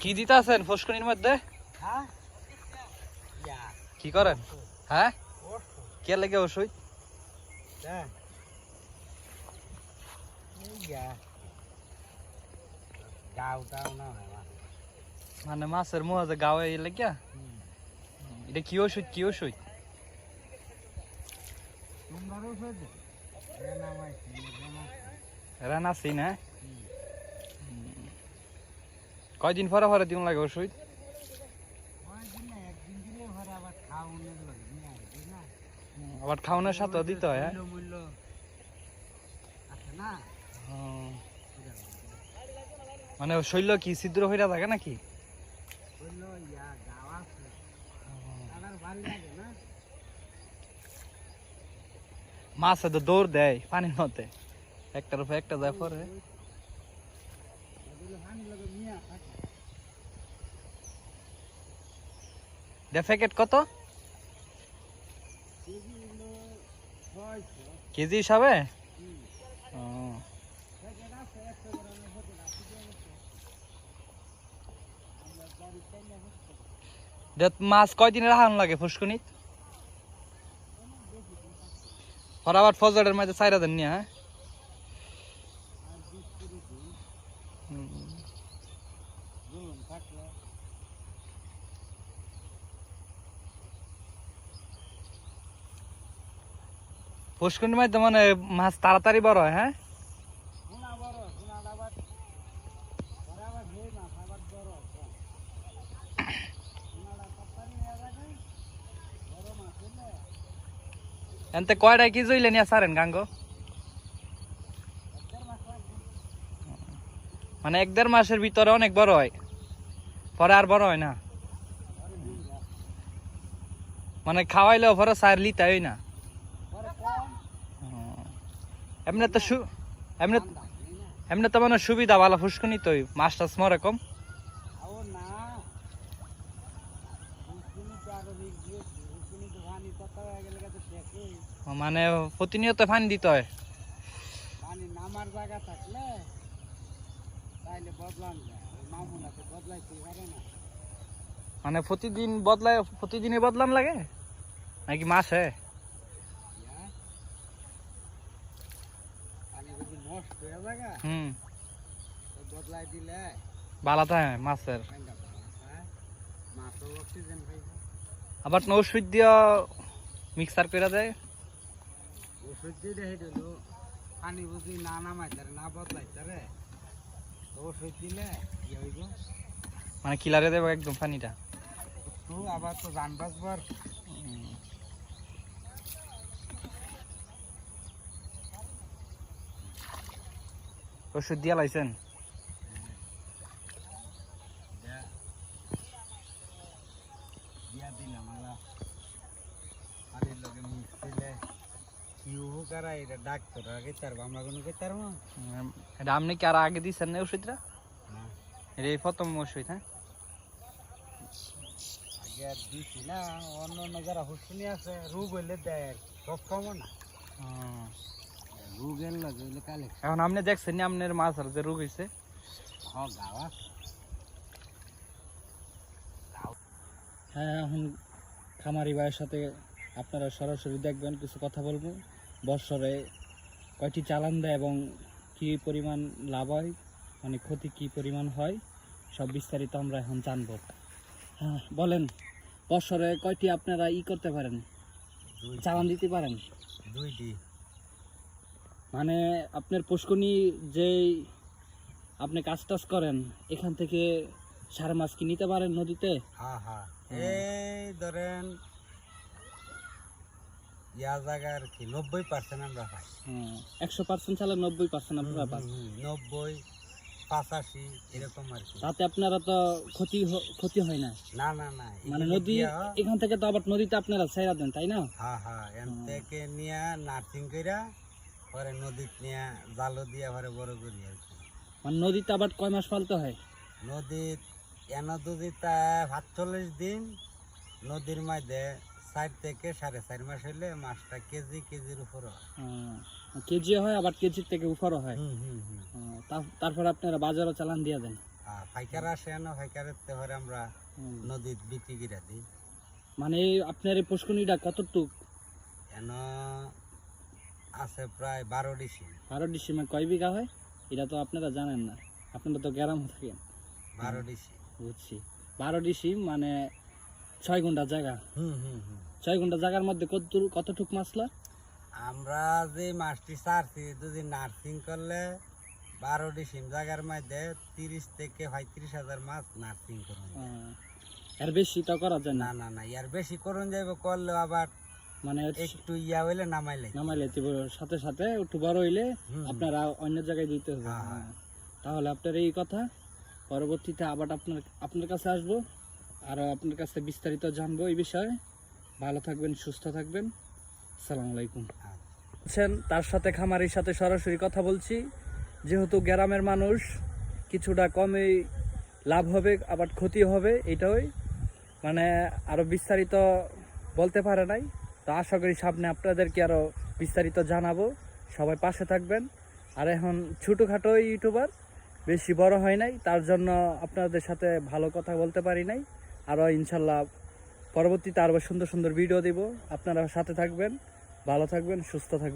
কি দিতে আছেন ফসকুনির মধ্যে? কি করেন? হ্যাঁ, কে লেগে ওষুধ? মানে মাছের মুহ যে গাওয়ে লেগিয়া এটা কি ওষুধ? কি ওষুধ? রানাসিন। হ্যাঁ, কয়দিন পরে পরে দিন লাগে ওষুধ? আবার খাওয়ানোর সাথে দিতে হয়। মানে শৈল কি ছিদ্র হইয়া থাকে নাকি? মাছে তো দৌড় দেয় পানির মধ্যে, একটার উপর একটা যায় পরে। প্যাকেট কত? কেজি হিসাবে? মাছ কয়দিনে রাখানো লাগে ফুসকুনি? আবার ফজরের মধ্যে 4 দিন নিয়ে। হ্যাঁ, ফুসকুনির মধ্যে মানে মাছ তাড়াতাড়ি বড় হয়। হ্যাঁ, এনতে কয়টা কেজি হইলে নিয়ে সারেন গাঙ্গ? মানে 1-1.5 মাসের ভিতরে অনেক বড় হয়, পরে আর বড় হয় না। মানে খাওয়াইলেও পরে সার লিতে হয় না। এমনি তো এমনি এমনি তো মানে সুবিধা ভালো ফুসকুনি, তো মাছ টাছ মরে কম। মানে প্রতিনিয়ত পানি দিতে হয়। মানে প্রতিদিন বদলায়, প্রতিদিনই বদলান লাগে নাকি মাসে? ভালো থাকে মাছের। আবার ওষুধ দিয়ে মিক্সার করে দেয়। ওষুধ দিয়ে পানি বুঝি না নামাইতারে না বদলাইতারে, ওষুধ দিলে কি হইব? মানে কিলারে দেব একদম পানিটা। তো আবার তো জান বাঁচবার। ওষুধ দিয়া লাইছেন? আপনি কি আর আগে দিচ্ছেন না ওষুধটা? এটা প্রথম ওষুধ? হ্যাঁ, দিছি না, অন্য অন্য যারা হুসুনি আছে রোগ হইলে দেয়, সব কম না রোগ এর লাগে হইলে কালে। এখন আপনি দেখছেন না আপনার মাছ আর যে রোগ হয়েছে? হ্যাঁ, এখন খামারি ভাইয়ের সাথে আপনারা সরাসরি দেখবেন, কিছু কথা বলবো। বৎসরে কয়টি চালান দেয় এবং কি পরিমাণ লাভ হয়, মানে ক্ষতি কি পরিমাণ হয়, সব বিস্তারিত আমরা এখন জানবো। হ্যাঁ, বলেন, বৎসরে কয়টি আপনারা করতে পারেন, চালান দিতে পারেন? 2টি। মানে আপনার পুষ্করণী যে আপনি কাজ টাজ করেন, এখান থেকে সারা মাছ কি নিতে পারেন নদীতে? হ্যাঁ হ্যাঁ, এই ধরেন জায়গার কি 90% আমরা পাই। 100% চালে 90% আপনারা পান। 90, 85 এরকম আর কি। তাতে আপনারা তো ক্ষতি হয় না? না না না, মানে নদী এখান থেকে তো আবার নদীতে আপনারা ছেড়ে দেন, তাই না? হ্যাঁ হ্যাঁ, এখান থেকে নিয়ে নার্সিং কইরা পরে নদীতে নিয়ে জাল দিয়ে পরে বড় করি আর কি। মানে নদীতে আবার কয় মাস পালতে হয়? নদীতে নদীতে ৪৭ দিন, নদীর মধ্যে 4 থেকে 4.5 মাস হইলে মাছটা কেজির উপর হয়। কেজি হয়, আবার কেজির থেকে উপরও হয়। তারপর আপনারা বাজারে চালান দিয়ে দেন? ফাইকার আসে না, ফাইকারের তেহরে আমরা নদীত বিক্রি করে দিই। মানে আপনার এই পুষ্করিণীটা কতটুক? এন আছে প্রায় 12 ডিসি। 12 ডিসিমে কয় বিঘা হয় এটা তো আপনারা জানেন না, আপনারা তো গ্রামে থাকেন। 12 ডিসি। বুঝছি, 12 ডিসি মানে 6 ঘন্টা জায়গা। 6 ঘন্টা জায়গার মধ্যে কতটুক মাছলা? আমরা যে মাছটি ছাড়ছি দুদিন নার্সিং করলে 12 ডিসিম জায়গার মধ্যে 30 থেকে 35,000 মাছ নার্সিং করুন। এর বেশি তো করা যায় না। না না না, ইয়ার বেশি করুন যাইব, করলে আবার মানে একটু ইয়া হইলে নামাইলে সাথে সাথে একটু বড় হইলে আপনারা অন্য জায়গায় দিতে হবে। তাহলে আপনার এই কথা, পরবর্তীতে আবার আপনার কাছে আসবো আর আপনার কাছে বিস্তারিত জানবো এই বিষয়ে। ভালো থাকবেন, সুস্থ থাকবেন। আসসালামু আলাইকুম। তার সাথে খামারির সাথে সরাসরি কথা বলছি, যেহেতু গ্রামের মানুষ কিছুটা কমই লাভ হবে আবার ক্ষতি হবে, এটাই মানে আরো বিস্তারিত বলতে পারে নাই। তো আশা করি সামনে আপনাদেরকে আরো বিস্তারিত জানাবো, সবাই পাশে থাকবেন। আর এখন ছোটোখাটো ইউটিউবার, বেশি বড় হয় নাই, তার জন্য আপনাদের সাথে ভালো কথা বলতে পারি নাই। আরও ইনশাল্লাহ পরবর্তীতে আরও সুন্দর সুন্দর ভিডিও দিব, আপনারা সাথে থাকবেন, ভালো থাকবেন, সুস্থ থাকবেন।